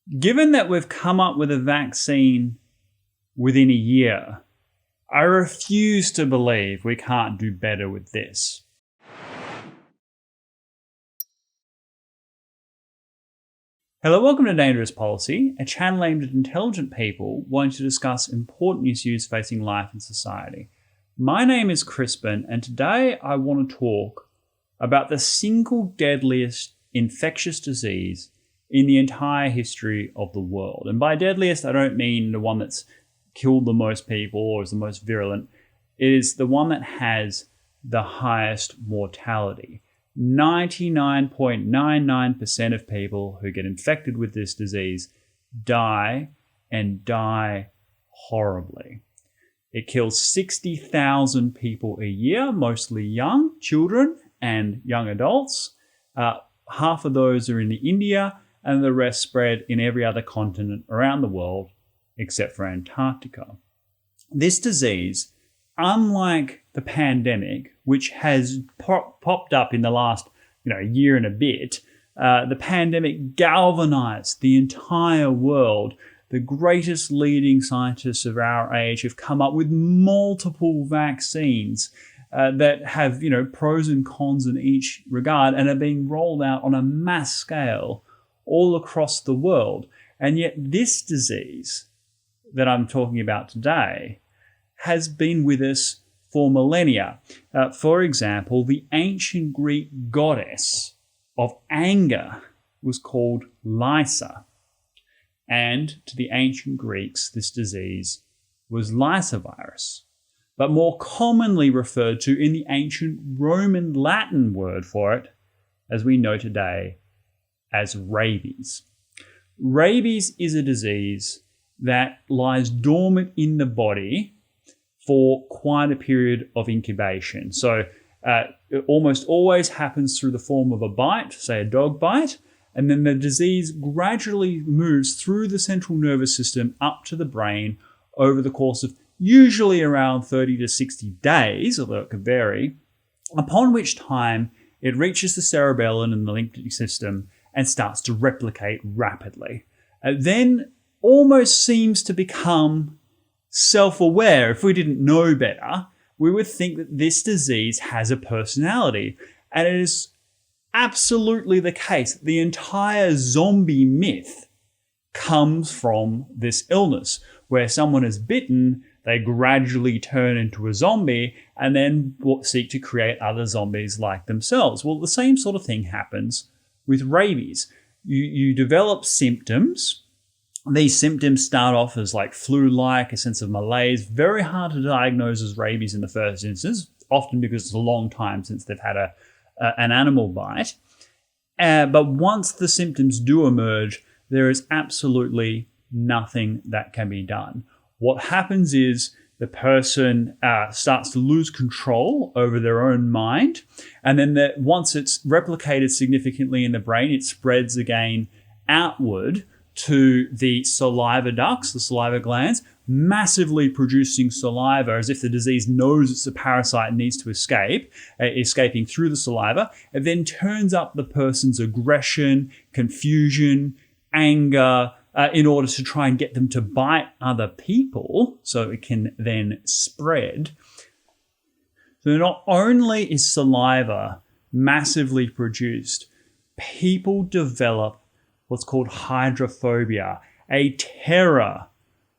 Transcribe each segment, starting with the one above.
Given that we've come up with a vaccine within a year, I refuse to believe we can't do better with this. Hello, welcome to Dangerous Policy, a channel aimed at intelligent people wanting to discuss important issues facing life and society. My name is Crispin, and today I want to talk about the single deadliest infectious disease in the entire history of the world. And by deadliest, I don't mean the one that's killed the most people or is the most virulent. It is the one that has the highest mortality. 99.99% of people who get infected with this disease die, and die horribly. It kills 60,000 people a year, mostly young children and young adults. Half of those are in India, and the rest spread in every other continent around the world except for Antarctica. This disease, unlike the pandemic, which has popped up in the last year and a bit, the pandemic galvanized the entire world. The greatest leading scientists of our age have come up with multiple vaccines that have pros and cons in each regard and are being rolled out on a mass scale all across the world. And yet this disease that I'm talking about today has been with us for millennia. For example, the ancient Greek goddess of anger was called Lyssa. And to the ancient Greeks, this disease was Lyssavirus, but more commonly referred to in the ancient Roman Latin word for it, as we know today, as rabies. Rabies is a disease that lies dormant in the body for quite a period of incubation. So it almost always happens through the form of a bite, say a dog bite, and then the disease gradually moves through the central nervous system up to the brain over the course of usually around 30 to 60 days, although it could vary, upon which time it reaches the cerebellum and the limbic system and starts to replicate rapidly. Then almost seems to become self-aware. If we didn't know better, we would think that this disease has a personality. And it is absolutely the case. The entire zombie myth comes from this illness, where someone is bitten, they gradually turn into a zombie and then seek to create other zombies like themselves. Well, the same sort of thing happens with rabies. You develop symptoms. These symptoms start off as like flu-like, a sense of malaise, very hard to diagnose as rabies in the first instance, often because it's a long time since they've had an animal bite. But once the symptoms do emerge, there is absolutely nothing that can be done. What happens is the person starts to lose control over their own mind. And then once it's replicated significantly in the brain, it spreads again outward to the saliva ducts, the saliva glands, massively producing saliva as if the disease knows it's a parasite and needs to escape, escaping through the saliva. It then turns up the person's aggression, confusion, anger, in order to try and get them to bite other people so it can then spread. So not only is saliva massively produced, people develop what's called hydrophobia, a terror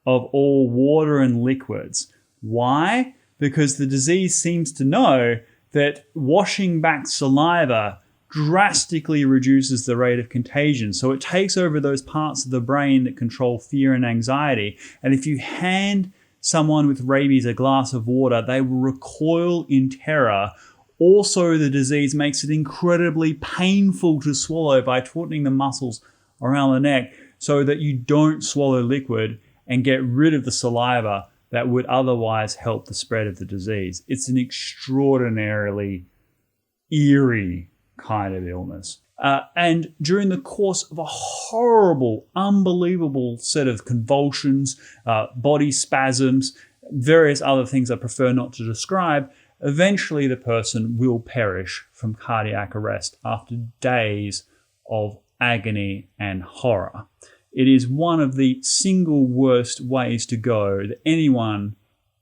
of all water and liquids. Why? Because the disease seems to know that washing back saliva drastically reduces the rate of contagion. So it takes over those parts of the brain that control fear and anxiety. And if you hand someone with rabies a glass of water, they will recoil in terror. Also, the disease makes it incredibly painful to swallow by tautening the muscles around the neck so that you don't swallow liquid and get rid of the saliva that would otherwise help the spread of the disease. It's an extraordinarily eerie kind of illness. And during the course of a horrible, unbelievable set of convulsions, body spasms, various other things I prefer not to describe, eventually the person will perish from cardiac arrest after days of agony and horror. It is one of the single worst ways to go that anyone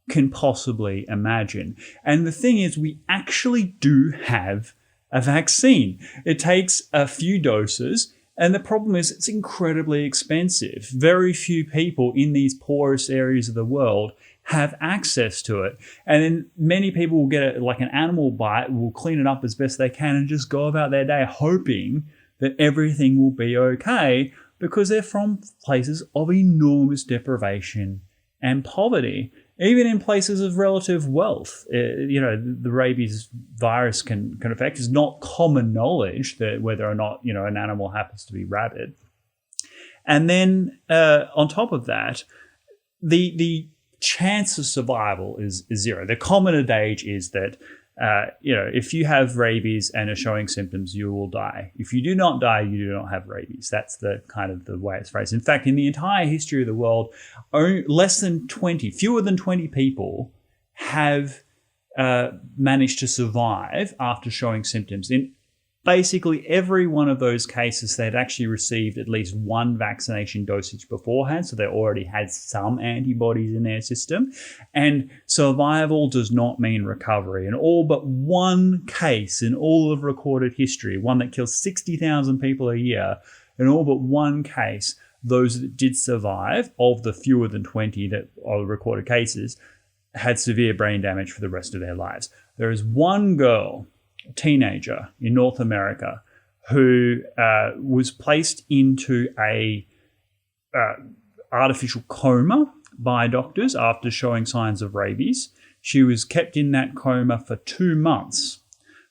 can possibly imagine. And the thing is, we actually do have a vaccine. It takes a few doses, and the problem is it's incredibly expensive. Very few people in these poorest areas of the world have access to it. And then many people will get it like an animal bite, will clean it up as best they can and just go about their day hoping that everything will be okay, because they're from places of enormous deprivation and poverty. Even in places of relative wealth, the rabies virus can affect. It's not common knowledge that whether or not, an animal happens to be rabid. And then on top of that, the chance of survival is zero. The common adage is that, if you have rabies and are showing symptoms, you will die. If you do not die, you do not have rabies. That's the kind of the way it's phrased. In fact, in the entire history of the world, fewer than 20 people have managed to survive after showing symptoms. In basically every one of those cases, they'd actually received at least one vaccination dosage beforehand, so they already had some antibodies in their system. And survival does not mean recovery. In all but one case in all of recorded history, one that kills 60,000 people a year, in all but one case, those that did survive, of the fewer than 20 that are recorded cases, had severe brain damage for the rest of their lives. There is one girl, teenager in North America, who was placed into a artificial coma by doctors after showing signs of rabies. She was kept in that coma for 2 months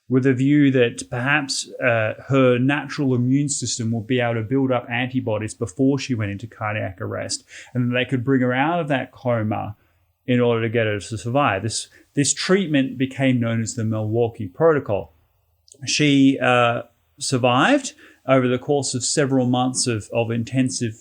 with a view that perhaps her natural immune system would be able to build up antibodies before she went into cardiac arrest, and they could bring her out of that coma in order to get her to survive. This treatment became known as the Milwaukee Protocol. She survived over the course of several months of intensive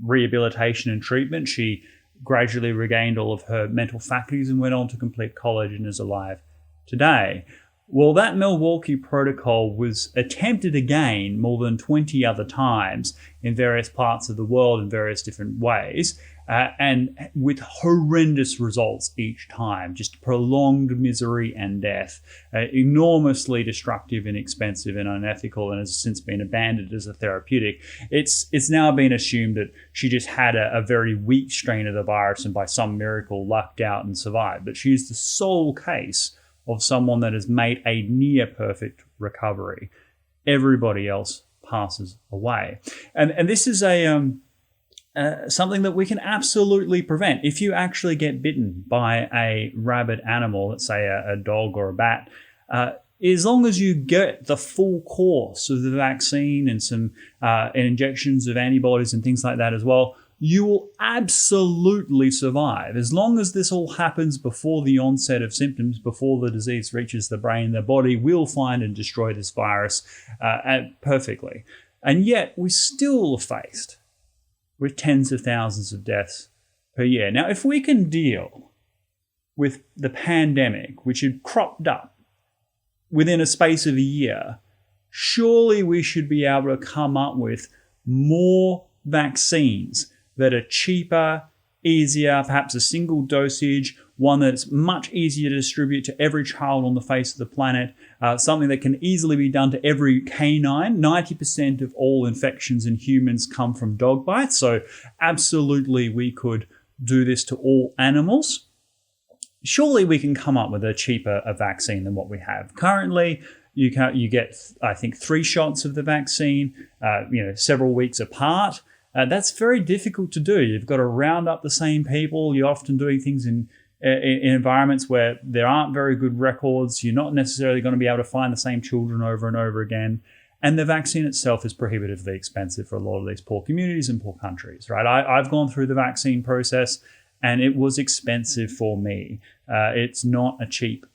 rehabilitation and treatment. She gradually regained all of her mental faculties and went on to complete college and is alive today. Well, that Milwaukee Protocol was attempted again more than 20 other times in various parts of the world in various different ways, and with horrendous results each time, just prolonged misery and death, enormously destructive and expensive and unethical, and has since been abandoned as a therapeutic. It's now been assumed that she just had a very weak strain of the virus and by some miracle lucked out and survived. But she's the sole case of someone that has made a near perfect recovery. Everybody else passes away. And this is something that we can absolutely prevent. If you actually get bitten by a rabid animal, let's say a dog or a bat, as long as you get the full course of the vaccine and some injections of antibodies and things like that as well, you will absolutely survive. As long as this all happens before the onset of symptoms, before the disease reaches the brain, the body will find and destroy this virus perfectly. And yet we still are faced with tens of thousands of deaths per year. Now, if we can deal with the pandemic, which had cropped up within a space of a year, surely we should be able to come up with more vaccines that are cheaper, easier, perhaps a single dosage, one that's much easier to distribute to every child on the face of the planet, something that can easily be done to every canine. 90% of all infections in humans come from dog bites, so absolutely we could do this to all animals. Surely we can come up with a cheaper vaccine than what we have. Currently, you get, I think, 3 shots of the vaccine, several weeks apart. That's very difficult to do. You've got to round up the same people. You're often doing things in environments where there aren't very good records. You're not necessarily going to be able to find the same children over and over again. And the vaccine itself is prohibitively expensive for a lot of these poor communities and poor countries, right? I've gone through the vaccine process and it was expensive for me. It's not a cheap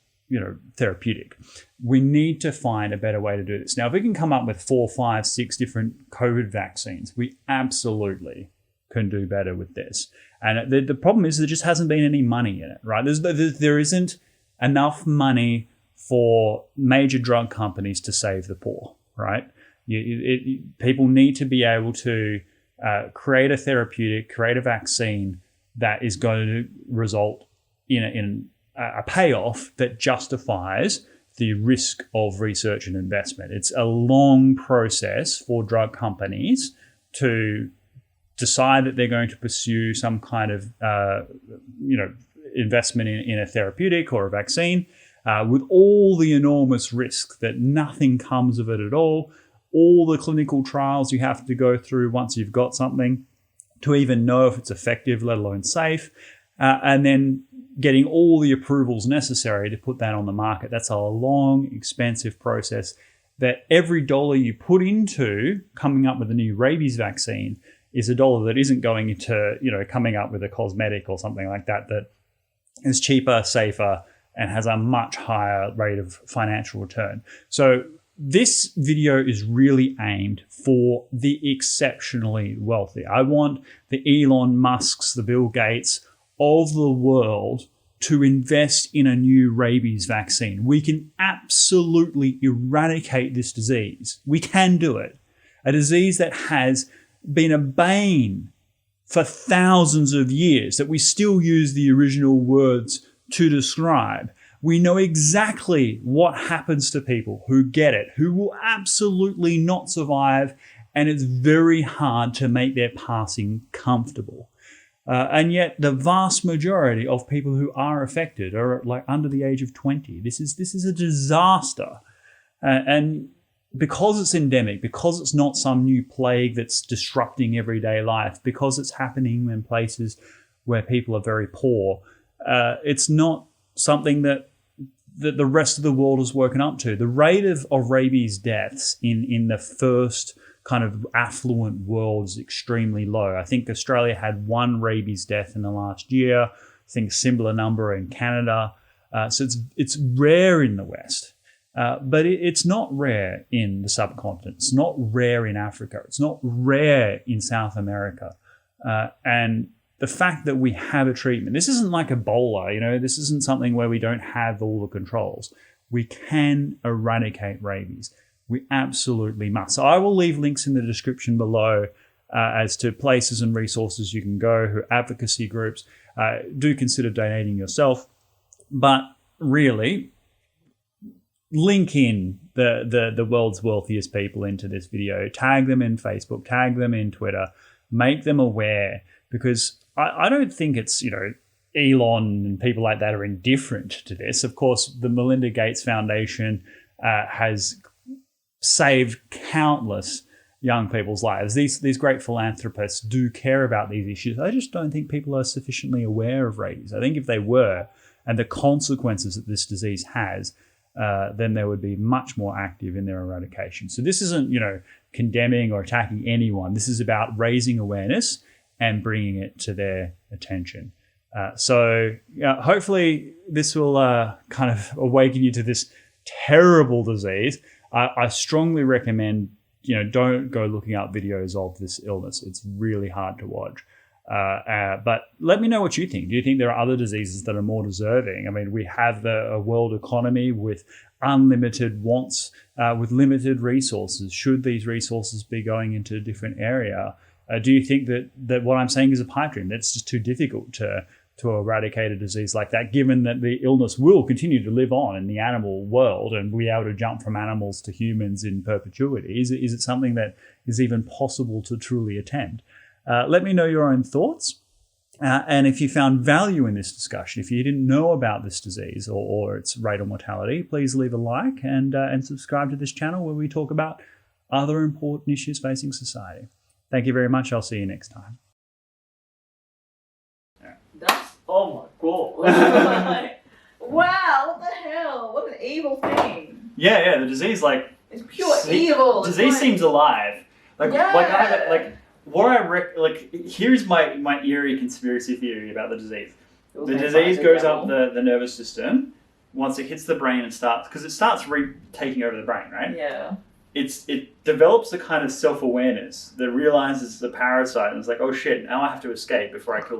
therapeutic. We need to find a better way to do this. Now, if we can come up with 4, 5, 6 different COVID vaccines, we absolutely can do better with this. And the problem is there just hasn't been any money in it, right? There isn't enough money for major drug companies to save the poor, right? People need to be able to create a therapeutic, create a vaccine that is going to result in a payoff that justifies the risk of research and investment. It's a long process for drug companies to decide that they're going to pursue some kind of investment in a therapeutic or a vaccine, with all the enormous risk that nothing comes of it at all the clinical trials you have to go through once you've got something to even know if it's effective, let alone safe, and then getting all the approvals necessary to put that on the market. That's a long, expensive process that every dollar you put into coming up with a new rabies vaccine is a dollar that isn't going into, coming up with a cosmetic or something like that is cheaper, safer, and has a much higher rate of financial return. So this video is really aimed for the exceptionally wealthy. I want the Elon Musks, the Bill Gates of the world to invest in a new rabies vaccine. We can absolutely eradicate this disease. We can do it. A disease that has been a bane for thousands of years, that we still use the original words to describe. We know exactly what happens to people who get it, who will absolutely not survive, and it's very hard to make their passing comfortable. And yet the vast majority of people who are affected are like under the age of 20. This is a disaster. And because it's endemic, because it's not some new plague that's disrupting everyday life, because it's happening in places where people are very poor, it's not something that the rest of the world has woken up to. The rate of rabies deaths in the first kind of affluent world is extremely low. I think Australia had 1 rabies death in the last year. I think a similar number in Canada. So it's rare in the West. But it's not rare in the subcontinent. It's not rare in Africa. It's not rare in South America. And the fact that we have a treatment, this isn't like Ebola, this isn't something where we don't have all the controls. We can eradicate rabies. We absolutely must. So I will leave links in the description below as to places and resources you can go, who advocacy groups. Do consider donating yourself. But really, link in the world's wealthiest people into this video. Tag them in Facebook, tag them in Twitter, make them aware, because I don't think it's, Elon and people like that are indifferent to this. Of course, the Melinda Gates Foundation has saved countless young people's lives. These great philanthropists do care about these issues. I just don't think people are sufficiently aware of rabies. I think if they were, and the consequences that this disease has, then they would be much more active in their eradication. So this isn't, condemning or attacking anyone. This is about raising awareness and bringing it to their attention. So hopefully this will kind of awaken you to this terrible disease. I strongly recommend, don't go looking up videos of this illness. It's really hard to watch. But let me know what you think. Do you think there are other diseases that are more deserving? I mean, we have a world economy with unlimited wants, with limited resources. Should these resources be going into a different area? Do you think that what I'm saying is a pipe dream? That's just too difficult to eradicate a disease like that, given that the illness will continue to live on in the animal world and be able to jump from animals to humans in perpetuity? Is it something that is even possible to truly attempt? Let me know your own thoughts. And if you found value in this discussion, if you didn't know about this disease or its rate of mortality, please leave a like and subscribe to this channel where we talk about other important issues facing society. Thank you very much. I'll see you next time. Oh my god. Wow, what the hell? What an evil thing. Yeah, the disease, it's pure evil. Disease seems alive. Here's my eerie conspiracy theory about the disease. The disease goes up the nervous system. Once it hits the brain and because it starts taking over the brain, right? Yeah. It develops a kind of self-awareness that realizes it's a parasite and it's like, oh shit, now I have to escape before I kill